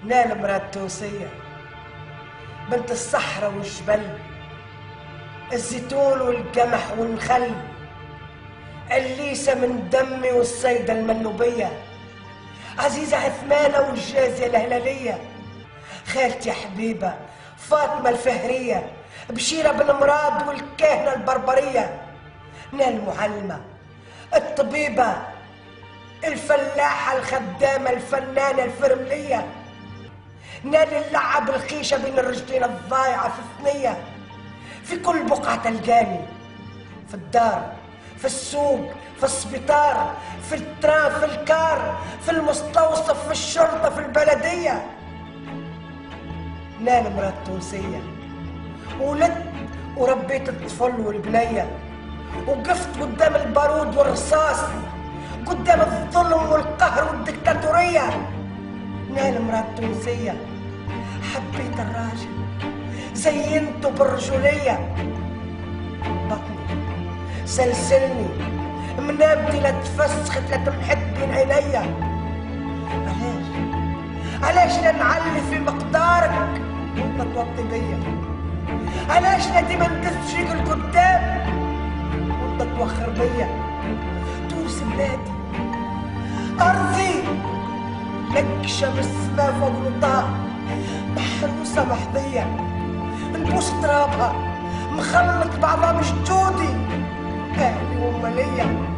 نال مرات تونسية بنت الصحراء والجبل، الزيتون والقمح والنخل، الليسة من دمي والصيدة المنوبية، عزيزة عثمانة والجازية الهلالية، خالتي حبيبة فاطمة الفهرية، بشيرة بن مراد والكاهنة البربرية، نال المعلمة الطبيبة الفلاحة الخدامة الفنانة الفرملية، نال اللعب الخيشة بين الرجلين الضايعة في الثنية، في كل بقعة تلقاني، في الدار، في السوق، في السبيطار، في الترام، في الكار، في المستوصف، في الشرطة، في البلدية. نال مرات تونسية، ولدت وربيت الطفل والبنية، وقفت قدام البارود والرصاص، قدام الظلم والقهر والدكتاتورية. نال مرات تونسية، حبيت الراجل زينته بالرجولية، بطني سلسلني منابتي لا تفسخت لا تمحد بين عينيا. علاش لا نعلي في مقدارك وانت توطي بيا؟ علاش لا ديما ندز فيك القدام وانت توخر بيا؟ تونس بلادي ارضي نكشه بالسما فوق الوطا، محروسه محظيه نبوس ترابها مخلط بعضها مش جودي، اهلي واماليه